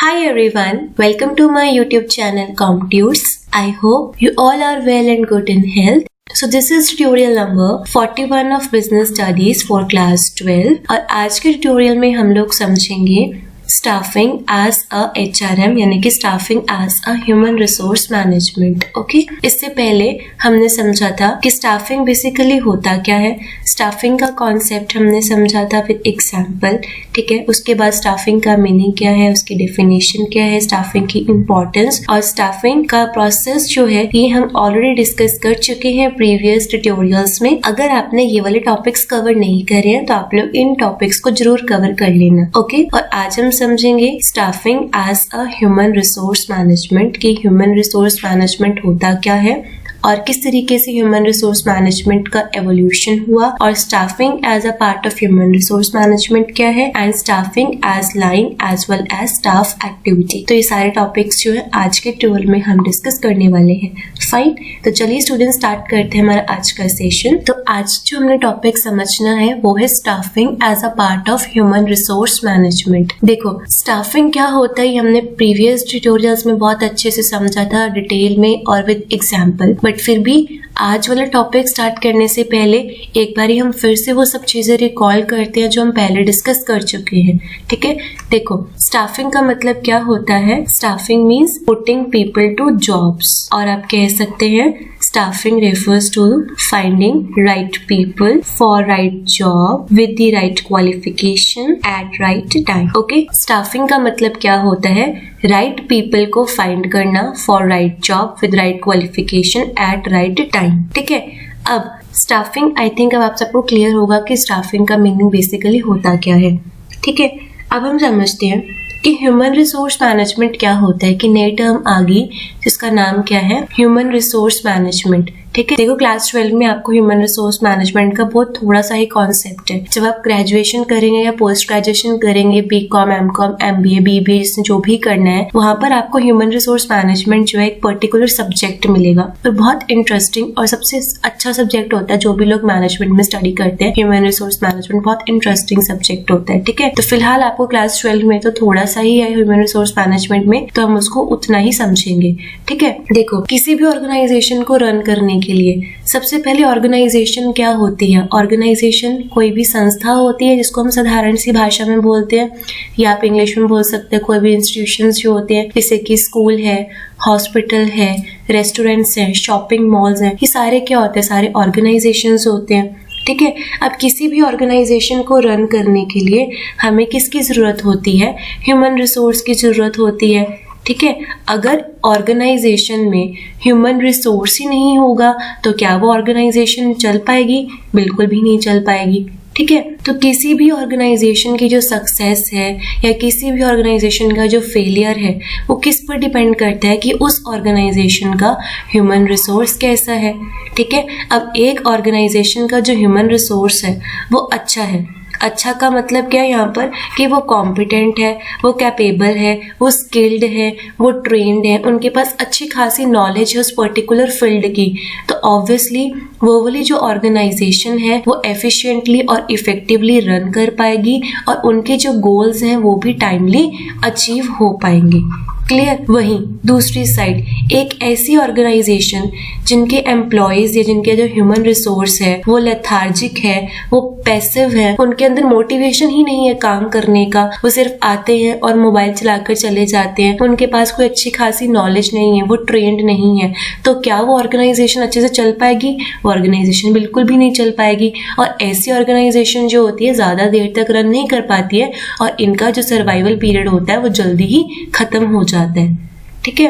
Hi everyone, welcome to my YouTube channel ComTunes. I hope you all are well and good in health. So this is tutorial number 41 of Business Studies for class 12 और आज के tutorial में हम लोग समझेंगे staffing as अ HRM यानी कि staffing as a human resource management. Okay, इससे पहले हमने समझा था कि स्टाफिंग बेसिकली होता क्या है, स्टाफिंग का कॉन्सेप्ट हमने समझा था विद एग्जांपल। ठीक है, उसके बाद स्टाफिंग का मीनिंग क्या है, उसकी डेफिनेशन क्या है, स्टाफिंग की इंपॉर्टेंस और स्टाफिंग का प्रोसेस जो है ये हम ऑलरेडी डिस्कस कर चुके हैं प्रीवियस ट्यूटोरियल्स में। अगर आपने ये वाले टॉपिक्स कवर नहीं करे हैं तो आप लोग इन टॉपिक्स को जरूर कवर कर लेना। ओके, और आज हम समझेंगे staffing as a human resource management कि ह्यूमन रिसोर्स मैनेजमेंट होता क्या है और किस तरीके से ह्यूमन रिसोर्स मैनेजमेंट का एवोल्यूशन हुआ और staffing as a part of human resource management क्या है and staffing as line as well as staff activity. तो ये सारे टॉपिक्स जो है आज के ट्यूटोरियल में हम डिस्कस करने वाले हैं। फाइन, तो चलिए स्टूडेंट स्टार्ट करते हैं हमारा आज का सेशन। तो आज जो हमने टॉपिक समझना है वो है staffing as a part of human resource management. देखो, स्टाफिंग क्या होता है हमने प्रीवियस ट्यूटोरियल्स में बहुत अच्छे से समझा था डिटेल में और विद एग्जाम्पल, बट फिर भी आज वाला टॉपिक स्टार्ट करने से पहले एक बार हम फिर से वो सब चीजें रिकॉल करते हैं जो हम पहले डिस्कस कर चुके हैं। ठीक है, देखो स्टाफिंग का मतलब क्या होता है। Staffing means putting people to jobs, और आप कह सकते हैं staffing refers to finding right people for right job with the right qualification at right time. Okay, staffing का मतलब क्या होता है, राइट पीपल को फाइंड करना for right job with right qualification at right time. ठीक है, अब स्टाफिंग आई थिंक अब आप सबको क्लियर होगा कि स्टाफिंग का मीनिंग बेसिकली होता क्या है। ठीक है, अब हम समझते हैं कि ह्यूमन रिसोर्स मैनेजमेंट क्या होता है, कि नई टर्म आ गई जिसका नाम क्या है, ह्यूमन रिसोर्स मैनेजमेंट। ठीक है, देखो क्लास 12 में आपको ह्यूमन रिसोर्स मैनेजमेंट का बहुत थोड़ा सा ही कॉन्सेप्ट है। जब आप ग्रेजुएशन करेंगे या पोस्ट ग्रेजुएशन करेंगे, BCom, MCom, MBA, BBA जिसने जो भी करना है, वहां पर आपको ह्यूमन रिसोर्स मैनेजमेंट जो है एक पर्टिकुलर सब्जेक्ट मिलेगा और बहुत इंटरेस्टिंग और सबसे अच्छा सब्जेक्ट होता है। जो भी लोग मैनेजमेंट में स्टडी करते हैं, ह्यूमन रिसोर्स मैनेजमेंट बहुत इंटरेस्टिंग सब्जेक्ट होता है। ठीक है, तो फिलहाल आपको क्लास 12 में तो थोड़ा सा ही है ह्यूमन रिसोर्स मैनेजमेंट में, तो हम उसको उतना ही समझेंगे। ठीक है, देखो किसी भी ऑर्गेनाइजेशन को रन करने के लिए सबसे पहले ऑर्गेनाइजेशन क्या होती है। ऑर्गेनाइजेशन कोई भी संस्था होती है जिसको हम साधारण सी भाषा में बोलते हैं, या आप इंग्लिश में बोल सकते हैं कोई भी इंस्टीट्यूशंस जो होते हैं, जैसे कि स्कूल है, हॉस्पिटल है, रेस्टोरेंट्स हैं, शॉपिंग मॉल्स हैं, ये सारे क्या होते हैं, सारे ऑर्गेनाइजेशंस होते हैं। ठीक है, अब किसी भी ऑर्गेनाइजेशन को रन करने के लिए हमें किसकी जरूरत होती है, ह्यूमन रिसोर्स की जरूरत होती है। ठीक है, अगर ऑर्गेनाइजेशन में ह्यूमन रिसोर्स ही नहीं होगा तो क्या वो ऑर्गेनाइजेशन चल पाएगी, बिल्कुल भी नहीं चल पाएगी। ठीक है, तो किसी भी ऑर्गेनाइजेशन की जो सक्सेस है या किसी भी ऑर्गेनाइजेशन का जो फेलियर है वो किस पर डिपेंड करता है कि उस ऑर्गेनाइजेशन का ह्यूमन रिसोर्स कैसा है। ठीक है, अब एक ऑर्गेनाइजेशन का जो ह्यूमन रिसोर्स है वो अच्छा है। अच्छा का मतलब क्या है यहाँ पर, कि वो कॉम्पिटेंट है, वो कैपेबल है, वो स्किल्ड है, वो ट्रेन्ड है, उनके पास अच्छी खासी नॉलेज है उस पर्टिकुलर फील्ड की। तो ऑब्वियसली वो वाली जो ऑर्गेनाइजेशन है वो एफिशिएंटली और इफेक्टिवली रन कर पाएगी और उनके जो गोल्स हैं वो भी टाइमली अचीव हो पाएंगे। क्लियर। वहीं दूसरी साइड एक ऐसी ऑर्गेनाइजेशन जिनके एम्प्लॉयज या जिनके जो ह्यूमन रिसोर्स है वो लेथार्जिक है, वो पैसिव है, उनके अंदर मोटिवेशन ही नहीं है काम करने का, वो सिर्फ आते हैं और मोबाइल चलाकर चले जाते हैं, उनके पास कोई अच्छी खासी नॉलेज नहीं है, वो ट्रेंड नहीं है, तो क्या वो ऑर्गेनाइजेशन अच्छे से चल पाएगी? वो ऑर्गेनाइजेशन बिल्कुल भी नहीं चल पाएगी। और ऐसी ऑर्गेनाइजेशन जो होती है ज्यादा देर तक रन नहीं कर पाती है और इनका जो सर्वाइवल पीरियड होता है वो जल्दी ही खत्म हो जाता है। ठीक है,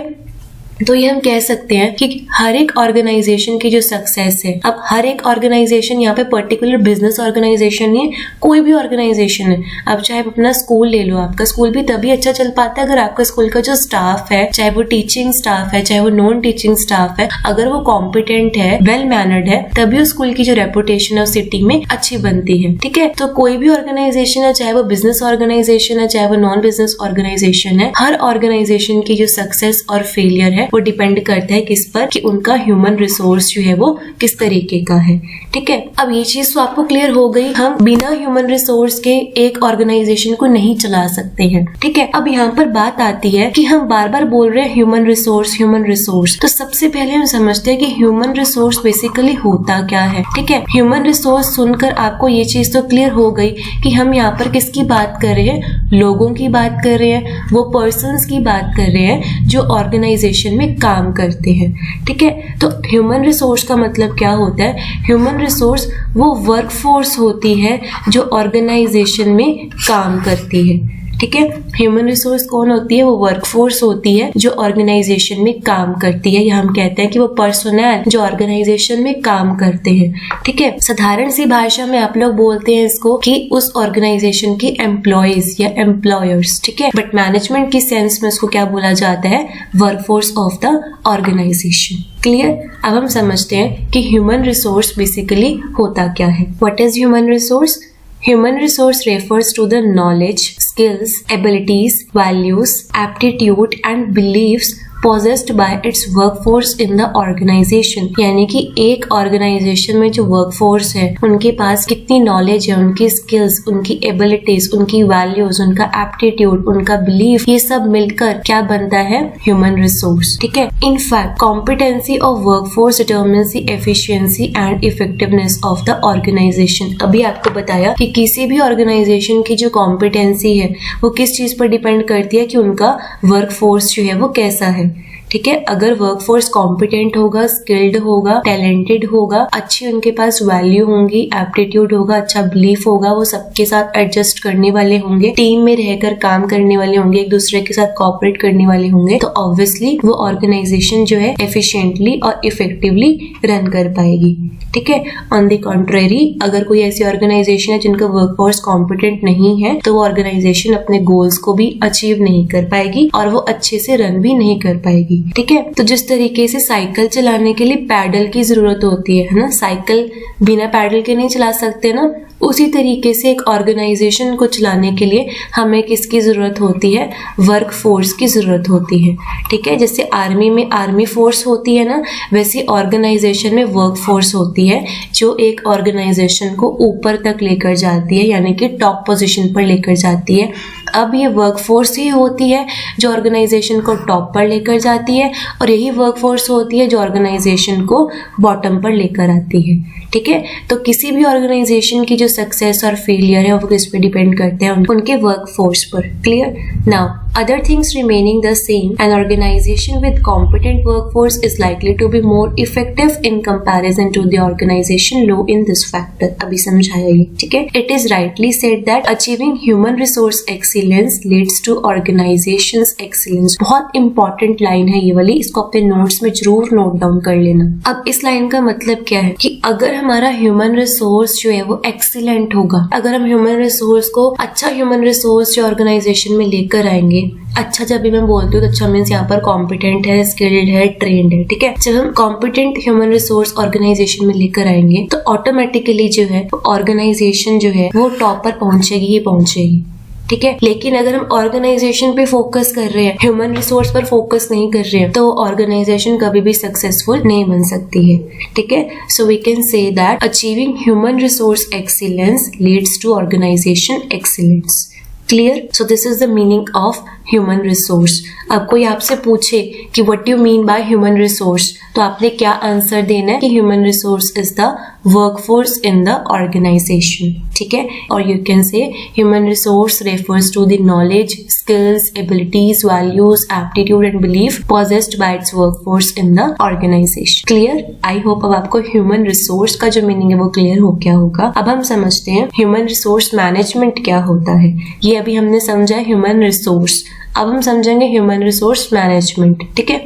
तो ये हम कह सकते हैं कि हर एक ऑर्गेनाइजेशन की जो सक्सेस है, अब हर एक ऑर्गेनाइजेशन यहाँ पे पर्टिकुलर बिजनेस ऑर्गेनाइजेशन नहीं है, कोई भी ऑर्गेनाइजेशन है। अब चाहे अपना स्कूल ले लो, आपका स्कूल भी तभी अच्छा चल पाता है अगर आपका स्कूल का जो स्टाफ है, चाहे वो टीचिंग स्टाफ है, चाहे वो नॉन टीचिंग स्टाफ है, अगर वो कॉम्पिटेंट है, वेल मैनर्ड है, तभी उस स्कूल की जो रेपुटेशन है उस सिटी में अच्छी बनती है। ठीक है, तो कोई भी ऑर्गेनाइजेशन है, चाहे वो बिजनेस ऑर्गेनाइजेशन है, चाहे वो नॉन बिजनेस ऑर्गेनाइजेशन है, हर ऑर्गेनाइजेशन की जो सक्सेस और फेलियर है वो डिपेंड करता है किस पर, कि उनका ह्यूमन रिसोर्स जो है वो किस तरीके का है। ठीक है, अब ये चीज तो आपको क्लियर हो गई, हम बिना ह्यूमन रिसोर्स के एक ऑर्गेनाइजेशन को नहीं चला सकते हैं। ठीक है, अब यहाँ पर बात आती है कि हम बार बार बोल रहे हैं ह्यूमन रिसोर्स, तो सबसे पहले हम समझते हैं कि ह्यूमन रिसोर्स बेसिकली होता क्या है। ठीक है, ह्यूमन रिसोर्स सुनकर आपको ये चीज तो क्लियर हो गई कि हम यहाँ पर किसकी बात कर रहे हैं, लोगों की बात कर रहे हैं, वो पर्सन्स की बात कर रहे हैं जो ऑर्गेनाइजेशन में काम करते हैं। ठीक है, तो ह्यूमन रिसोर्स का मतलब क्या होता है, ह्यूमन रिसोर्स वो वर्क फोर्स होती है जो ऑर्गेनाइजेशन में काम करती है। ठीक है, ह्यूमन रिसोर्स कौन होती है, वो वर्क फोर्स होती है जो ऑर्गेनाइजेशन में काम करती है, या हम कहते हैं कि वो पर्सोनल जो ऑर्गेनाइजेशन में काम करते हैं। ठीक है, साधारण सी भाषा में आप लोग बोलते हैं इसको कि उस ऑर्गेनाइजेशन की एम्प्लॉयज या एम्प्लॉयर्स। ठीक है, बट मैनेजमेंट की सेंस में उसको क्या बोला जाता है, workforce of the organisation. Clear, अब हम समझते हैं कि ह्यूमन रिसोर्स बेसिकली होता क्या है। What is human resource? Human resource refers to the knowledge, skills, abilities, values, aptitude and beliefs possessed by its workforce in the organization। यानी कि एक ऑर्गेनाइजेशन में जो वर्कफोर्स है उनके पास कितनी नॉलेज है, उनकी स्किल्स, उनकी एबिलिटीज, उनकी वैल्यूज, उनका एप्टीट्यूड, उनका बिलीफ, ये सब मिलकर क्या बनता है, ह्यूमन रिसोर्स। ठीक है, in fact competency of workforce determines the efficiency and effectiveness of the organisation. अभी आपको बताया कि किसी भी ऑर्गेनाइजेशन की जो कॉम्पिटेंसी है वो किस चीज पर डिपेंड करती है, कि उनका वर्कफोर्स जो है वो कैसा है। ठीक है, अगर वर्कफोर्स कॉम्पिटेंट होगा, स्किल्ड होगा, टैलेंटेड होगा, अच्छी उनके पास वैल्यू होंगी, एप्टीट्यूड होगा, अच्छा बिलीफ होगा, वो सबके साथ एडजस्ट करने वाले होंगे, टीम में रहकर काम करने वाले होंगे, एक दूसरे के साथ कोऑपरेट करने वाले होंगे, तो ऑब्वियसली वो ऑर्गेनाइजेशन जो है एफिशिएंटली और इफेक्टिवली रन कर पाएगी। ठीक है, ऑन द कॉन्ट्रेरी अगर कोई ऐसी ऑर्गेनाइजेशन है जिनका वर्कफोर्स कॉम्पिटेंट नहीं है तो वो ऑर्गेनाइजेशन अपने गोल्स को भी अचीव नहीं कर पाएगी और वो अच्छे से रन भी नहीं कर पाएगी। ठीक है, तो जिस तरीके से साइकिल चलाने के लिए पैडल की जरूरत होती है ना, साइकिल बिना पैडल के नहीं चला सकते ना, उसी तरीके से एक ऑर्गेनाइजेशन को चलाने के लिए हमें किसकी जरूरत होती है, वर्क फोर्स की जरूरत होती है। ठीक है, जैसे आर्मी में आर्मी फोर्स होती है ना, वैसे ऑर्गेनाइजेशन में वर्क फोर्स होती है जो एक ऑर्गेनाइजेशन को ऊपर तक लेकर जाती है, यानी कि टॉप पोजीशन पर लेकर जाती है। अब ये वर्क फोर्स ही होती है जो ऑर्गेनाइजेशन को टॉप पर लेकर जाती है, और यही वर्क फोर्स होती है जो ऑर्गेनाइजेशन को बॉटम पर लेकर आती है। ठीक है, तो किसी भी ऑर्गेनाइजेशन की जो सक्सेस और फेलियर है वो किस पे डिपेंड करते हैं, उनके वर्क फोर्स पर। Clear, now other things remaining the same, an organisation with competent workforce is likely to be more effective in comparison to the organisation low in this factor. अभी समझाया ये। ठीक है, it is rightly said that achieving human resource excellence leads to organisations excellence. बहुत important line है ये वाली, इसको अपने नोट्स में जरूर नोट डाउन कर लेना। अब इस लाइन का मतलब क्या है कि अगर हमारा ह्यूमन रिसोर्स जो है वो एक्सीलेंट होगा, अगर हम ह्यूमन रिसोर्स को अच्छा ह्यूमन रिसोर्स जो ऑर्गेनाइजेशन में लेकर आएंगे, अच्छा जब भी मैं बोलती हूँ तो अच्छा मीन्स यहाँ पर कॉम्पिटेंट है, स्किल्ड है, ट्रेंड है। ठीक है, जब हम कॉम्पिटेंट ह्यूमन रिसोर्स ऑर्गेनाइजेशन में लेकर आएंगे तो ऑटोमेटिकली जो है ऑर्गेनाइजेशन जो है वो टॉप पर पहुंचेगी ही पहुंचेगी। ठीक है, लेकिन अगर हम ऑर्गेनाइजेशन पे फोकस कर रहे हैं, ह्यूमन रिसोर्स पर फोकस नहीं कर रहे हैं, तो ऑर्गेनाइजेशन कभी भी सक्सेसफुल नहीं बन सकती है। ठीक है, so we can say that achieving human resource excellence leads to organisation excellence. Clear, so this is the meaning of human resource. अब कोई आपसे पूछे कि what you mean by human resource, तो आपने क्या आंसर देना है कि human resource is the workforce in the organisation. ठीक है, और you can say human resource refers to the knowledge, skills, abilities, values, aptitude and belief possessed by its workforce in the organisation. Clear, I hope अब आपको human resource का जो meaning है वो clear हो गया होगा। अब हम समझते हैं ह्यूमन रिसोर्स मैनेजमेंट क्या होता है। ये अभी हमने समझा ह्यूमन रिसोर्स, अब हम समझेंगे ह्यूमन रिसोर्स मैनेजमेंट। ठीक है,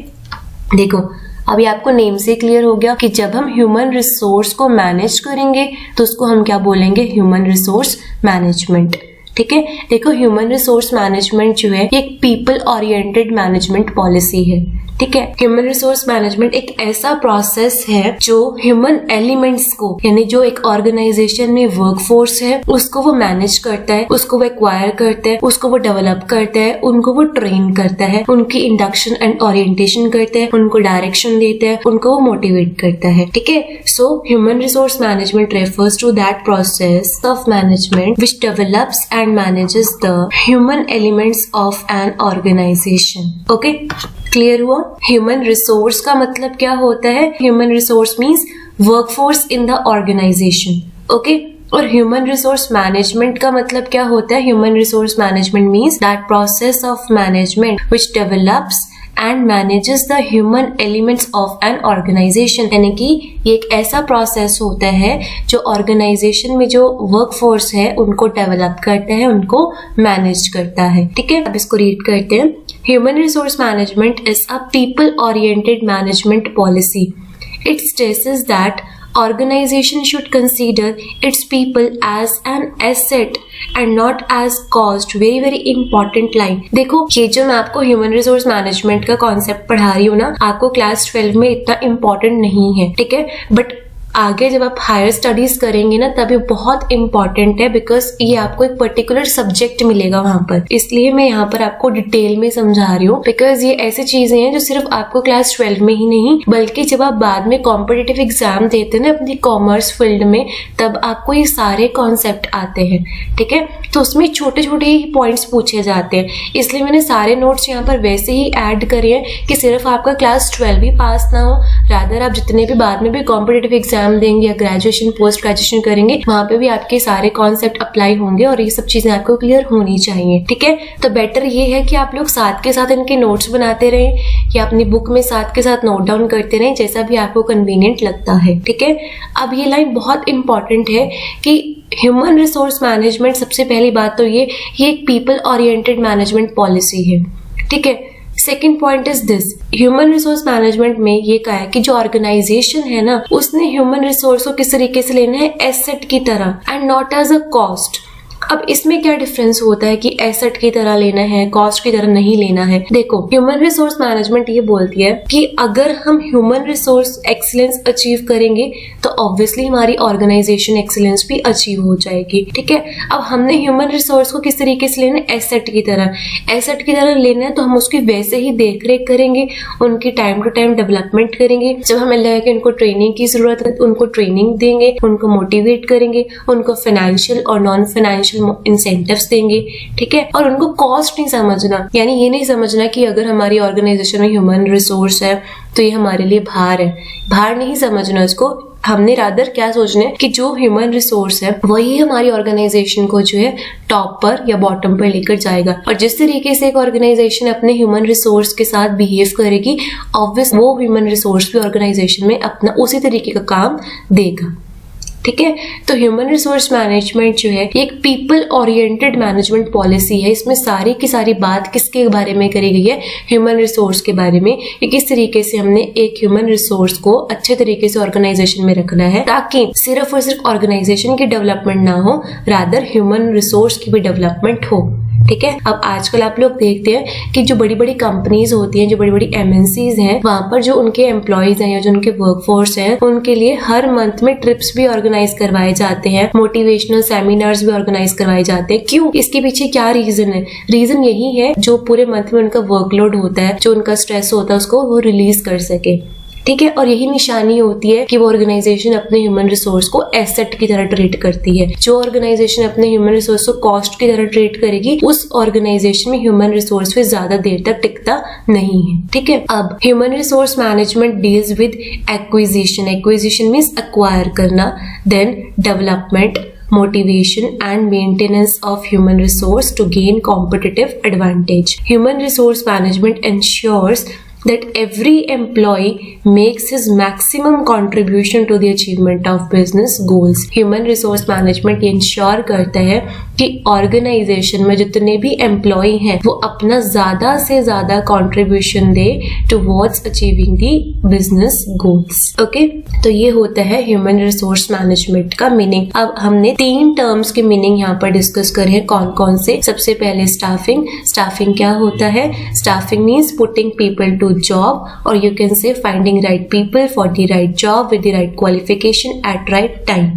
देखो अभी आपको नेम से क्लियर हो गया कि जब हम ह्यूमन रिसोर्स को मैनेज करेंगे तो उसको हम क्या बोलेंगे, ह्यूमन रिसोर्स मैनेजमेंट। ठीक है, देखो ह्यूमन रिसोर्स मैनेजमेंट जो है एक पीपल ओरिएंटेड मैनेजमेंट पॉलिसी है। ठीक है। ह्यूमन रिसोर्स मैनेजमेंट एक ऐसा प्रोसेस है जो ह्यूमन एलिमेंट्स को, यानी जो एक ऑर्गेनाइजेशन में वर्कफोर्स है उसको वो मैनेज करता है, उसको वो एक्वायर करता है, उसको वो डेवलप करता है, उनको वो ट्रेन करता है, उनकी इंडक्शन एंड ओरिएंटेशन करता है, उनको डायरेक्शन देता है, उनको वो मोटिवेट करता है। ठीक है। So human resource management refers to that process of management which develops and manages the human elements of an organisation. Okay, clear हुआ? ह्यूमन रिसोर्स का मतलब क्या होता है? Human resource means workforce in the organisation. Okay, और human resource management का मतलब क्या होता है? Human resource management means that process of management which develops and manages the human elements of an organisation. यानी कि ये एक ऐसा प्रोसेस होता है जो ऑर्गेनाइजेशन में जो वर्कफोर्स है उनको डेवलप करता है, उनको मैनेज करता है। ठीक है, अब इसको रीड करते हैं। Human resource management is a people-oriented management policy. It stresses that organization should consider its people as an asset and not as cost. Very very important line. देखो, ये जो मैं आपको ह्यूमन रिसोर्स मैनेजमेंट का concept पढ़ा रही हूँ ना, आपको क्लास 12 में इतना इम्पोर्टेंट नहीं है। ठीक है, बट आगे जब आप हायर स्टडीज करेंगे ना तब ये बहुत इंपॉर्टेंट है, बिकॉज ये आपको एक पर्टिकुलर सब्जेक्ट मिलेगा वहां पर। इसलिए मैं यहाँ पर आपको डिटेल में समझा रही हूँ, बिकॉज ये ऐसी चीजें हैं जो सिर्फ आपको क्लास 12 में ही नहीं बल्कि जब आप बाद में कॉम्पिटिटिव एग्जाम देते हैं ना अपनी कॉमर्स फील्ड में, तब आपको ये सारे कॉन्सेप्ट आते हैं। ठीक है, तो उसमें छोटे छोटे ही पॉइंट्स पूछे जाते हैं, इसलिए मैंने सारे नोट्स यहाँ पर वैसे ही ऐड करे हैं कि सिर्फ आपका क्लास 12 भी पास ना हो, रादर आप जितने भी बाद में भी कॉम्पिटिटिव एग्जाम देंगे या ग्रेजुएशन पोस्ट ग्रेजुएशन करेंगे वहां पे भी आपके सारे कॉन्सेप्ट अप्लाई होंगे और ये सब चीजें आपको क्लियर होनी चाहिए। ठीक है, तो बेटर ये है कि आप लोग साथ के साथ इनके नोट्स बनाते रहें या अपनी बुक में साथ के साथ नोट डाउन करते रहें, जैसा भी आपको कन्वीनियंट लगता है। ठीक है, अब ये लाइन बहुत इंपॉर्टेंट है कि ह्यूमन रिसोर्स मैनेजमेंट, सबसे पहली बात तो ये एक पीपल ओरिएंटेड मैनेजमेंट पॉलिसी है। ठीक है, second point is this, human resource management में ये कहा है कि जो ऑर्गेनाइजेशन है ना उसने ह्यूमन रिसोर्स को किस तरीके से लेना है, एसेट की तरह and not as a cost. अब इसमें क्या डिफरेंस होता है कि एसेट की तरह लेना है, कॉस्ट की तरह नहीं लेना है? देखो, ह्यूमन रिसोर्स मैनेजमेंट ये बोलती है कि अगर हम ह्यूमन रिसोर्स एक्सीलेंस अचीव करेंगे तो ऑब्वियसली हमारी ऑर्गेनाइजेशन एक्सीलेंस भी अचीव हो जाएगी। ठीक है, अब हमने ह्यूमन रिसोर्स को किस तरीके से लेना है, एसेट की तरह। एसेट की तरह लेना है तो हम उसकी वैसे ही देख रेख करेंगे, उनकी टाइम टू टाइम डेवलपमेंट करेंगे, जब हमें लगे कि उनको ट्रेनिंग की जरूरत है उनको ट्रेनिंग देंगे, उनको मोटिवेट करेंगे, उनको फाइनेंशियल और नॉन फाइनेंशियल इंसेंटिव्स देंगे। ठीक है, और उनको कॉस्ट नहीं समझना, यानी ये नहीं समझना कि अगर हमारी ऑर्गेनाइजेशन में ह्यूमन रिसोर्स है तो ये हमारे लिए भार है, भार नहीं समझना इसको। हमने रादर क्या सोचना है कि जो ह्यूमन रिसोर्स है वही हमारी ऑर्गेनाइजेशन को जो है टॉप पर या बॉटम पर लेकर जाएगा, और जिस तरीके से एक ऑर्गेनाइजेशन अपने ह्यूमन रिसोर्स के साथ बिहेव करेगी ऑब्वियस वो ह्यूमन रिसोर्स भी ऑर्गेनाइजेशन में अपना उसी तरीके का काम देगा। ठीक है, तो ह्यूमन रिसोर्स मैनेजमेंट जो है एक पीपल ओरिएंटेड मैनेजमेंट पॉलिसी है। इसमें सारी की सारी बात किसके बारे में करी गई है, ह्यूमन रिसोर्स के बारे में, कि किस तरीके से हमने एक ह्यूमन रिसोर्स को अच्छे तरीके से ऑर्गेनाइजेशन में रखना है ताकि सिर्फ और सिर्फ ऑर्गेनाइजेशन की डेवलपमेंट ना हो, रादर ह्यूमन रिसोर्स की भी डेवलपमेंट हो। ठीक है, अब आजकल आप लोग देखते हैं कि जो बड़ी बड़ी कंपनीज होती हैं, जो बड़ी बड़ी एमएनसीज हैं, वहां पर जो उनके एम्प्लॉयज हैं या जो उनके वर्कफोर्स हैं उनके लिए हर मंथ में ट्रिप्स भी ऑर्गेनाइज करवाए जाते हैं, मोटिवेशनल सेमिनार्स भी ऑर्गेनाइज करवाए जाते हैं। क्यों? इसके पीछे क्या रीजन है? रीजन यही है जो पूरे मंथ में उनका वर्कलोड होता है, जो उनका स्ट्रेस होता है उसको वो रिलीज कर सके। ठीक है, और यही निशानी होती है कि वो ऑर्गेनाइजेशन अपने ह्यूमन रिसोर्स को एसेट की तरह ट्रीट करती है। जो ऑर्गेनाइजेशन अपने ह्यूमन रिसोर्स को कॉस्ट की तरह ट्रीट करेगी उस ऑर्गेनाइजेशन में ह्यूमन रिसोर्स फिर ज्यादा देर तक टिकता नहीं है। ठीक है, अब human resource management deals with acquisition. Acquisition means acquire करना, then development, motivation and maintenance of human resource to gain competitive advantage. Human resource management ensures that every employee makes his maximum contribution to the achievement of business goals. Human resource management ये ensure करता है कि organisation में जितने भी employ हैं वो अपना ज्यादा से ज्यादा कंट्रीब्यूशन दे टुवर्ड्स अचीविंग दी बिजनेस गोल्स। ओके, तो ये होता है ह्यूमन रिसोर्स मैनेजमेंट का मीनिंग। अब हमने 3 टर्म्स के मीनिंग यहाँ पर डिस्कस करे हैं, कौन कौन से। सबसे पहले स्टाफिंग। स्टाफिंग क्या होता है? Staffing means putting people to good job, और you can say finding right people for the right job with the right qualification at right time.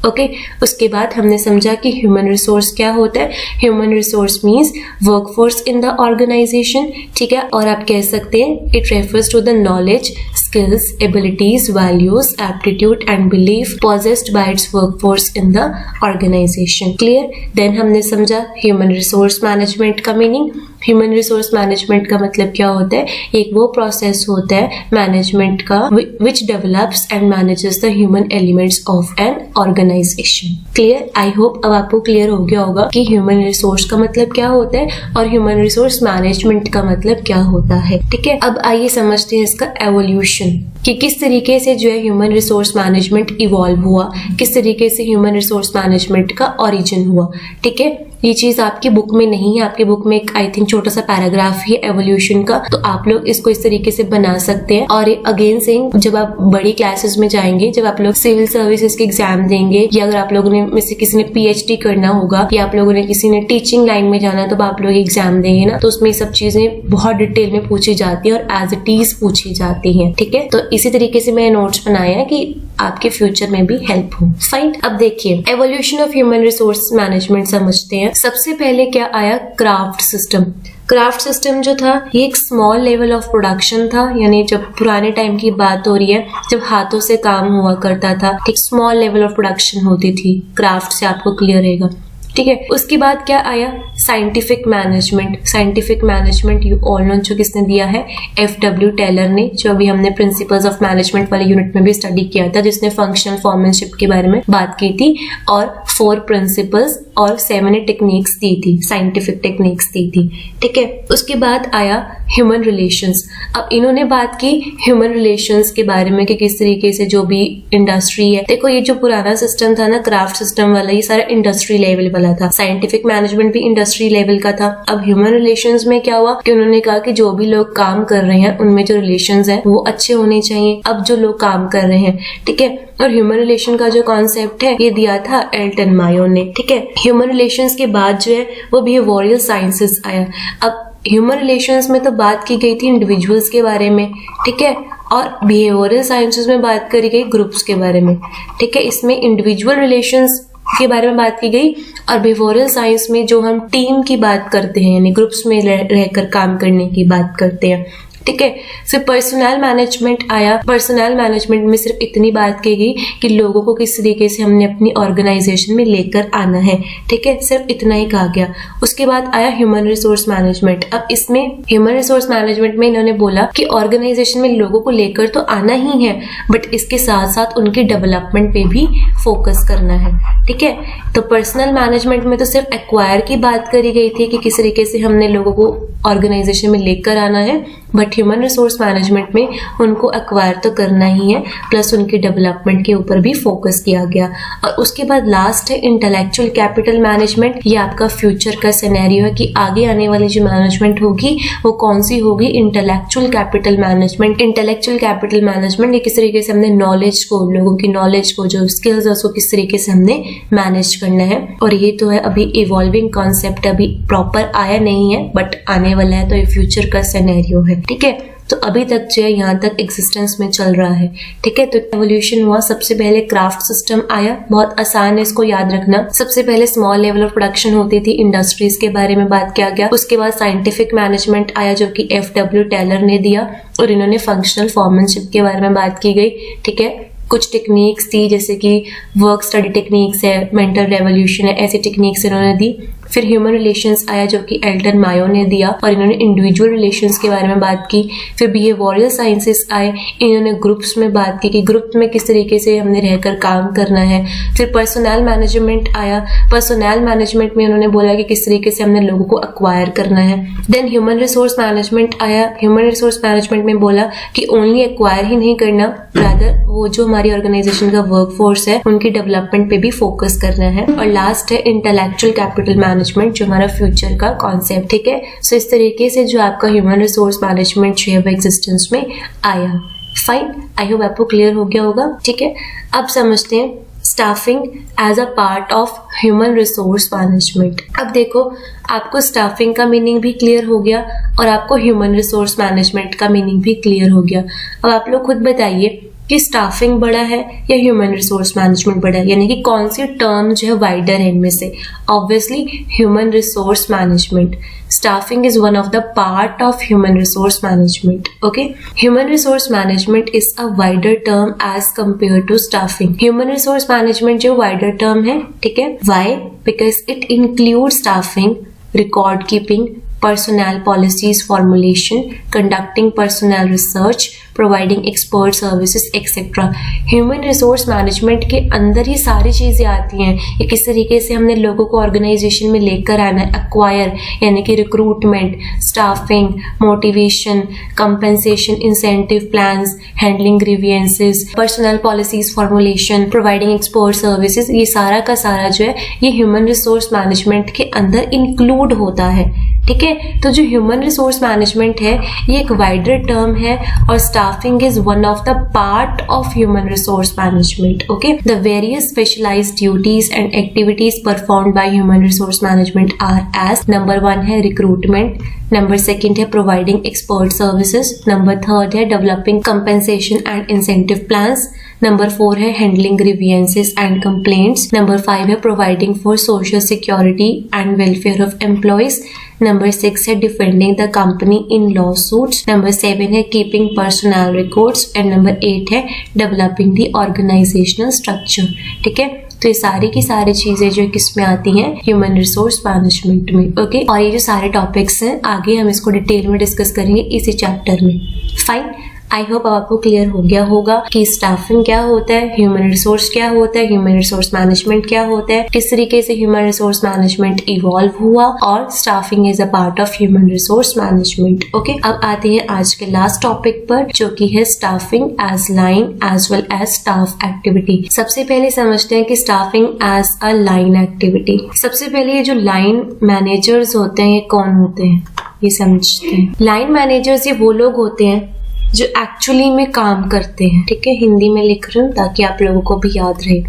Okay, उसके बाद हमने समझा कि ह्यूमन रिसोर्स क्या होता है। Human resource means workforce in the organisation, ठीक है, और आप कह सकते हैं it refers to the knowledge, skills, abilities, values, aptitude and belief possessed by its workforce in the organisation. Clear? Then हमने समझा ह्यूमन रिसोर्स मैनेजमेंट का मीनिंग। ह्यूमन रिसोर्स मैनेजमेंट का मतलब क्या होता है? एक वो प्रोसेस होता है मैनेजमेंट का which develops and manages the human elements of an organisation. Clear? I hope अब आपको क्लियर हो गया होगा कि ह्यूमन रिसोर्स का मतलब क्या होता है और ह्यूमन रिसोर्स मैनेजमेंट का मतलब क्या होता है। ठीक है, अब आइए समझते हैं इसका एवोल्यूशन कि किस तरीके से जो है ह्यूमन रिसोर्स मैनेजमेंट इवॉल्व हुआ, किस तरीके से ह्यूमन रिसोर्स मैनेजमेंट का ओरिजिन हुआ। ठीक है, ये चीज आपकी बुक में नहीं है, आपकी बुक में एक आई थिंक छोटा सा पैराग्राफ है एवोल्यूशन का, तो आप लोग इसको इस तरीके से बना सकते हैं। और अगेन सेइंग, जब आप बड़ी क्लासेस में जाएंगे, जब आप लोग सिविल सर्विसेज के एग्जाम देंगे, या अगर आप लोगों ने में से किसी ने PhD करना होगा, या आप लोगों ने किसी ने टीचिंग लाइन में जाना है, तो आप लोग एग्जाम देंगे ना, तो उसमें ये सब चीजें बहुत डिटेल में पूछी जाती है और एज इट इज पूछी जाती है। ठीक है, तो इसी तरीके से मैंने नोट्स बनाया है कि आपके फ्यूचर में भी हेल्प हो। फाइन, अब देखिए evolution of human resource management समझते हैं। सबसे पहले क्या आया? Craft system. क्राफ्ट सिस्टम जो था ये एक स्मॉल लेवल ऑफ प्रोडक्शन था, यानी जब पुराने टाइम की बात हो रही है, जब हाथों से काम हुआ करता था, एक स्मॉल लेवल ऑफ प्रोडक्शन होती थी। क्राफ्ट से आपको क्लियर रहेगा। ठीक है, उसके बाद क्या आया? Scientific management. Scientific management you all know, जो किसने दिया है? FW टेलर ने, जो अभी हमने प्रिंसिपल्स ऑफ मैनेजमेंट वाले यूनिट में भी स्टडी किया था, जिसने फंक्शनल फॉर्मनशिप के बारे में बात की थी और 4 प्रिंसिपल्स और 7 टेक्निक्स दी थी, साइंटिफिक टेक्निक्स दी थी। ठीक है, उसके बाद आया ह्यूमन रिलेशंस। अब इन्होंने बात की ह्यूमन रिलेशंस के बारे में कि किस तरीके से जो भी इंडस्ट्री है, देखो ये जो पुराना सिस्टम था ना क्राफ्ट सिस्टम वाला, ये सारा इंडस्ट्री लेवल वाला था। साइंटिफिक मैनेजमेंट भी इंडस्ट्री लेवल का था। अब ह्यूमन रिलेशंस में क्या हुआ कि उन्होंने कहा कि जो भी लोग काम कर रहे हैं उनमें जो रिलेशंस हैं वो अच्छे होने चाहिए। अब जो लोग काम कर रहे हैं, ठीक है, और ह्यूमन रिलेशन का जो कॉन्सेप्ट है ये दिया था एल्टन मायो ने। ठीक है, ह्यूमन रिलेशंस के बाद जो है वो बिहेवियरल साइंसेस आया। अब ह्यूमन रिलेशंस में तो बात की गई थी इंडिविजुअल्स के बारे में, ठीक है, और बिहेवियरल साइंसेस में बात करी गई ग्रुप्स के बारे में। ठीक है, इसमें इंडिविजुअल रिलेशंस के बारे में बात की गई और बिहेवियरल साइंस में जो हम टीम की बात करते हैं, यानी ग्रुप्स में रहकर काम करने की बात करते हैं। ठीक है, फिर पर्सनल मैनेजमेंट आया। पर्सनल मैनेजमेंट में सिर्फ इतनी बात की गई कि लोगों को किस तरीके से हमने अपनी ऑर्गेनाइजेशन में लेकर आना है। ठीक है, सिर्फ इतना ही कहा गया। उसके बाद आया ह्यूमन रिसोर्स मैनेजमेंट। अब इसमें ह्यूमन रिसोर्स मैनेजमेंट में इन्होंने बोला कि ऑर्गेनाइजेशन में लोगों को लेकर तो आना ही है, बट इसके साथ साथ उनके डेवलपमेंट पे भी फोकस करना है। ठीक है, तो पर्सनल मैनेजमेंट में तो सिर्फ एक्वायर की बात करी गई थी कि किस तरीके से हमने लोगों को ऑर्गेनाइजेशन में लेकर आना है, बट ह्यूमन रिसोर्स मैनेजमेंट में उनको एक्वायर तो करना ही है, प्लस उनके डेवलपमेंट के ऊपर भी फोकस किया गया। और उसके बाद लास्ट है इंटेलेक्चुअल कैपिटल मैनेजमेंट। ये आपका फ्यूचर का सिनेरियो है कि आगे आने वाली जो मैनेजमेंट होगी वो कौन सी होगी? Intellectual capital management. Intellectual capital management ये किस तरीके से हमने नॉलेज को, लोगों की नॉलेज को, जो स्किल्स है उसको किस तरीके से हमने मैनेज करना है। और ये तो है अभी इवॉल्विंग कॉन्सेप्ट, अभी प्रॉपर आया नहीं है, बट आने वाला है, तो ये फ्यूचर का सिनेरियो है। ठीक है, तो अभी तक जो है यहाँ तक एग्जिस्टेंस में चल रहा है। ठीक है, तो एवोल्यूशन हुआ। सबसे पहले क्राफ्ट सिस्टम आया, बहुत आसान है इसको याद रखना। सबसे पहले स्मॉल लेवल ऑफ प्रोडक्शन होती थी, इंडस्ट्रीज के बारे में बात किया गया। उसके बाद साइंटिफिक मैनेजमेंट आया जो कि FW टेलर ने दिया, और इन्होंने फंक्शनल फॉर्मनशिप के बारे में बात की गई। ठीक है, कुछ टेक्निक्स थी जैसे कि वर्क स्टडी टेक्निक्स है, मेंटल रेवोल्यूशन है, ऐसी टेक्निक्स इन्होंने दी। फिर ह्यूमन रिलेशंस आया जो कि एल्टन मायो ने दिया, और इन्होंने इंडिविजुअल रिलेशंस के बारे में बात की। फिर बिहेवियरल साइंसेस आए, इन्होंने ग्रुप्स में बात की कि ग्रुप में किस तरीके से हमने रहकर काम करना है। फिर पर्सनल मैनेजमेंट आया, पर्सनल मैनेजमेंट में उन्होंने बोला कि किस तरीके से हमने लोगों को एक्वायर करना है। देन ह्यूमन रिसोर्स मैनेजमेंट आया, ह्यूमन रिसोर्स मैनेजमेंट में बोला कि ओनली एक्वायर ही नहीं करना, रादर वो जो हमारी ऑर्गेनाइजेशन का वर्क फोर्स है उनकी डेवलपमेंट पे भी फोकस करना है। और लास्ट है इंटेलेक्चुअल कैपिटल मैनेजमेंट, जो हमारा फ्यूचर का कॉन्सेप्ट। ठीक है, सो इस तरीके से जो आपका ह्यूमन रिसोर्स मैनेजमेंट जो है वो एग्जिस्टेंस में आया। फाइन, आई होप आपको क्लियर हो गया होगा। ठीक है, अब समझते हैं staffing as a part of human resource management. अब देखो, आपको स्टाफिंग का मीनिंग भी क्लियर हो गया और आपको ह्यूमन रिसोर्स मैनेजमेंट का मीनिंग भी क्लियर हो गया। अब आप लोग खुद बताइए कि स्टाफिंग बड़ा है या ह्यूमन रिसोर्स मैनेजमेंट बड़ा है, यानी कि कौन सी टर्म जो है वाइडर है इनमें से। Obviously human resource management. Staffing is one of the part of human resource management. Okay, human resource management is a wider term as compared to staffing. Human resource management जो wider term है, ठीक है? Why? Because it includes staffing, record keeping, personnel policies formulation, conducting personnel research, providing expert services, etc. Human resource management के अंदर ही सारी चीजें आती हैं। ये किस तरीके से हमने लोगों को ऑर्गेनाइजेशन में लेकर आना है, एक्वायर यानी कि recruitment, staffing, motivation, compensation, incentive plans, handling grievances, personal policies formulation, providing expert services, ये सारा का सारा जो है ये ह्यूमन रिसोर्स मैनेजमेंट के अंदर इंक्लूड होता है। ठीक है, तो जो ह्यूमन रिसोर्स मैनेजमेंट है ये एक वाइडर टर्म है और staffing is one of the part of human resource management. Okay, the various specialised duties and activities performed by human resource management are as, number 1 है रिक्रूटमेंट, नंबर 2 है providing expert services, number 3 है developing compensation and incentive plans, number 4 है handling grievances and complaints, number 5 है providing for social security and welfare of employees, number 6 है defending the company in law suits, number 7 है keeping personal records and number 8 है developing the organisational structure. ठीक है, तो ये सारी की सारी चीजें जो किस में आती हैं, ह्यूमन रिसोर्स मैनेजमेंट में। ओके, और ये जो सारे टॉपिक्स हैं आगे हम इसको डिटेल में डिस्कस करेंगे इसी चैप्टर में। फाइन, आई होप अब आपको क्लियर हो गया होगा कि स्टाफिंग क्या होता है, ह्यूमन रिसोर्स क्या होता है, ह्यूमन रिसोर्स मैनेजमेंट क्या होता है, किस तरीके से ह्यूमन रिसोर्स मैनेजमेंट इवॉल्व हुआ और staffing is a part of human resource management. Okay, अब आते हैं आज के लास्ट टॉपिक पर जो कि है staffing as line as well as staff activity. सबसे पहले समझते हैं कि staffing as a line activity. सबसे पहले ये जो लाइन मैनेजर्स होते हैं ये कौन होते हैं ये समझते हैं। लाइन मैनेजर्स ये वो लोग होते हैं जो एक्चुअली में काम करते हैं। ठीक है, हिंदी में लिख रही हूँ ताकि आप लोगों को भी याद रहे।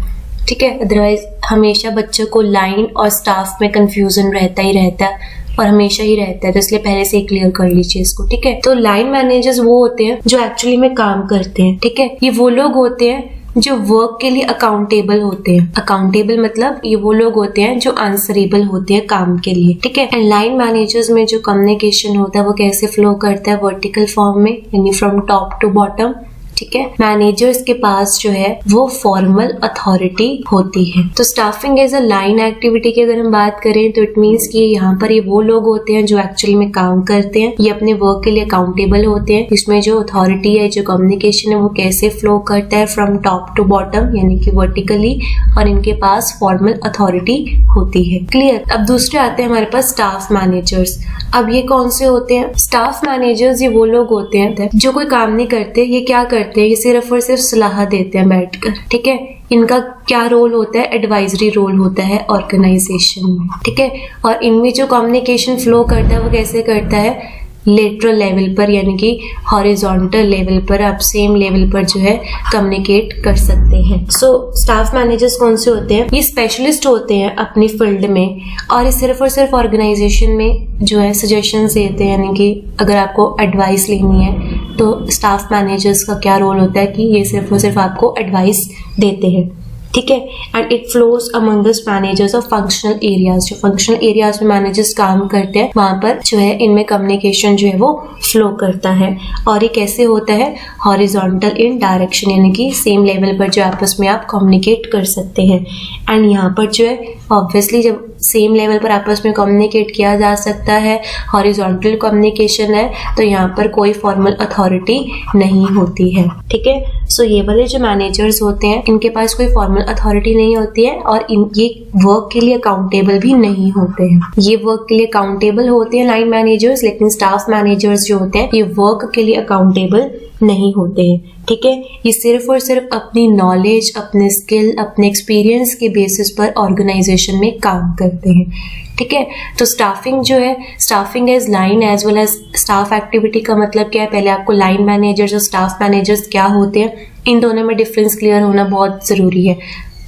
ठीक है, अदरवाइज हमेशा बच्चों को लाइन और स्टाफ में कंफ्यूजन रहता ही रहता है और हमेशा ही रहता है, तो इसलिए पहले से ही क्लियर कर लीजिए इसको। ठीक है, तो लाइन मैनेजर्स वो होते हैं जो एक्चुअली में काम करते हैं। ठीक है, ये वो लोग होते हैं जो वर्क के लिए अकाउंटेबल होते हैं। अकाउंटेबल मतलब ये वो लोग होते हैं जो आंसरेबल होते हैं काम के लिए। ठीक है, एंड लाइन मैनेजर्स में जो कम्युनिकेशन होता है वो कैसे फ्लो करता है, वर्टिकल फॉर्म में, यानी फ्रॉम टॉप टू बॉटम। ठीक है, मैनेजर्स के पास जो है वो फॉर्मल अथॉरिटी होती है। तो staffing as a line activity की अगर हम बात करें तो इट मीन्स कि यहाँ पर ये वो लोग होते हैं जो एक्चुअली में काम करते हैं, ये अपने वर्क के लिए अकाउंटेबल होते हैं। इसमें जो अथॉरिटी है, जो कम्युनिकेशन है वो कैसे फ्लो करता है फ्रॉम टॉप टू बॉटम यानी कि वर्टिकली, और इनके पास फॉर्मल अथॉरिटी होती है। क्लियर। अब दूसरे आते हैं हमारे पास स्टाफ मैनेजर्स। अब ये कौन से होते हैं? स्टाफ मैनेजर्स ये वो लोग होते हैं जो कोई काम नहीं करते, ये क्या करते हैं, ये सिर्फ और सिर्फ सलाह देते हैं बैठकर। ठीक है, इनका क्या रोल होता है? एडवाइजरी रोल होता है ऑर्गेनाइजेशन में। ठीक है, और इनमें जो कम्युनिकेशन फ्लो करता है वो कैसे करता है? लेटरल लेवल पर यानी कि हॉरिजॉन्टल लेवल पर, आप सेम लेवल पर जो है कम्युनिकेट कर सकते हैं। सो स्टाफ मैनेजर्स कौन से होते हैं? ये स्पेशलिस्ट होते हैं अपनी फील्ड में और ये सिर्फ और सिर्फ ऑर्गेनाइजेशन में जो है सजेशंस देते हैं, यानी कि अगर आपको एडवाइस लेनी है तो स्टाफ मैनेजर्स का क्या रोल होता है कि ये सिर्फ और सिर्फ आपको एडवाइस देते हैं। ठीक है, and it flows among the managers of functional areas. जो फंक्शनल एरियाज में मैनेजर्स काम करते हैं वहां पर जो है इनमें कम्युनिकेशन जो है वो फ्लो करता है। और ये कैसे होता है? हॉरिजॉन्टल इन डायरेक्शन, यानी कि सेम लेवल पर जो आपस में आप कम्युनिकेट कर सकते हैं। एंड यहाँ पर जो है ऑब्वियसली जब सेम लेवल पर आपस में कम्युनिकेट किया जा सकता है, हॉरिजॉन्टल कम्युनिकेशन है, तो यहाँ पर कोई फॉर्मल अथॉरिटी नहीं होती है। ठीक है, सो ये वाले जो मैनेजर्स होते हैं इनके पास कोई फॉर्मल अथॉरिटी नहीं होती है और ये वर्क के लिए अकाउंटेबल भी नहीं होते हैं। ये वर्क के लिए अकाउंटेबल होते हैं लाइन मैनेजर्स, लेकिन स्टाफ मैनेजर्स जो होते हैं ये वर्क के लिए अकाउंटेबल नहीं होते हैं। ठीक है, ये सिर्फ और सिर्फ अपनी नॉलेज, अपने स्किल, अपने एक्सपीरियंस के बेसिस पर ऑर्गेनाइजेशन में काम करते हैं। ठीक है, तो स्टाफिंग जो है, staffing as line as well as staff activity का मतलब क्या है? पहले आपको लाइन मैनेजर्स और स्टाफ मैनेजर्स क्या होते हैं इन दोनों में डिफरेंस क्लियर होना बहुत जरूरी है।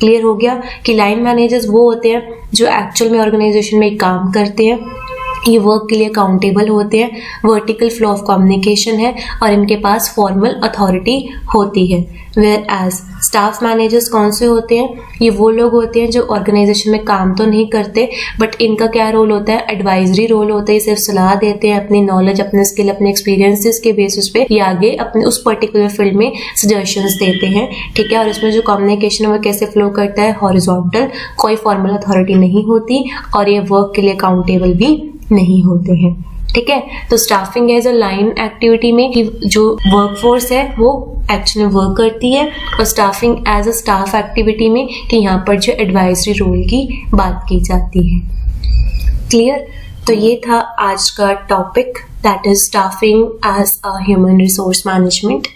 क्लियर हो गया कि लाइन मैनेजर्स वो होते हैं जो एक्चुअल में ऑर्गेनाइजेशन में काम करते हैं, ये वर्क के लिए अकाउंटेबल होते हैं, वर्टिकल फ्लो ऑफ कम्युनिकेशन है और इनके पास फॉर्मल अथॉरिटी होती है। वेयर एज स्टाफ मैनेजर्स कौन से होते हैं, ये वो लोग होते हैं जो ऑर्गेनाइजेशन में काम तो नहीं करते बट इनका क्या रोल होता है, एडवाइजरी रोल होता है, सिर्फ सलाह देते हैं, अपनी नॉलेज, अपने स्किल, अपने एक्सपीरियंसेस के बेसिस पे ये आगे अपने उस पर्टिकुलर फील्ड में सजेशंस देते हैं, ठीक है। और इसमें जो कम्युनिकेशन है वो कैसे फ्लो करता है, हॉरिजॉन्टल, कोई फॉर्मल अथॉरिटी नहीं होती और ये वर्क के लिए अकाउंटेबल भी नहीं होते हैं, ठीक है। तो staffing as a line activity में कि जो वर्कफोर्स है वो एक्चुअली वर्क करती है, और staffing as a staff activity में कि यहाँ पर जो एडवाइजरी रोल की बात की जाती है। क्लियर? तो ये था आज का topic, that is staffing as a human resource management.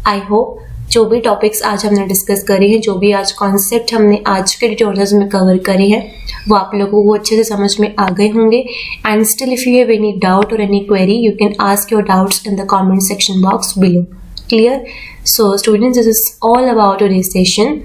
I hope जो भी टॉपिक्स आज हमने डिस्कस करे हैं, जो भी आज कॉन्सेप्ट हमने आज के ट्यूटोरियल्स में कवर करे हैं, वो आप लोगों को अच्छे से समझ में आ गए होंगे। And still if you have any doubt और any query, you can ask your doubts in the comment section box below. Clear? So students, this is all about today's session.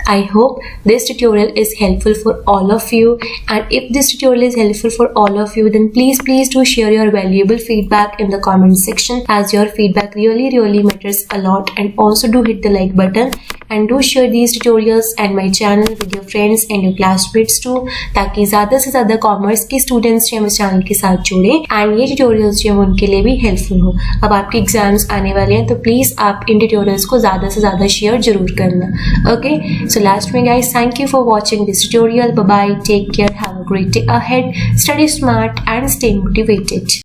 I hope this tutorial is helpful for all of you, and if this tutorial is helpful for all of you, then please do share your valuable feedback in the comment section, as your feedback really matters a lot. And also do hit the like button and do share these tutorials and my channel with your friends and your classmates too, ताकि ज़्यादा से ज़्यादा commerce के students जो है channel के साथ जुड़े एंड ये ट्यूटोरियल्स जो है उनके लिए भी हेल्पफुल हो। अब आपके एग्जाम्स आने वाले हैं तो प्लीज़ आप इन ट्यूटोरियल्स को ज़्यादा से ज़्यादा शेयर जरूर करना। ओके, so last में guys, thank you for watching this tutorial. Bye bye, take care, have a great day ahead, study smart and stay motivated.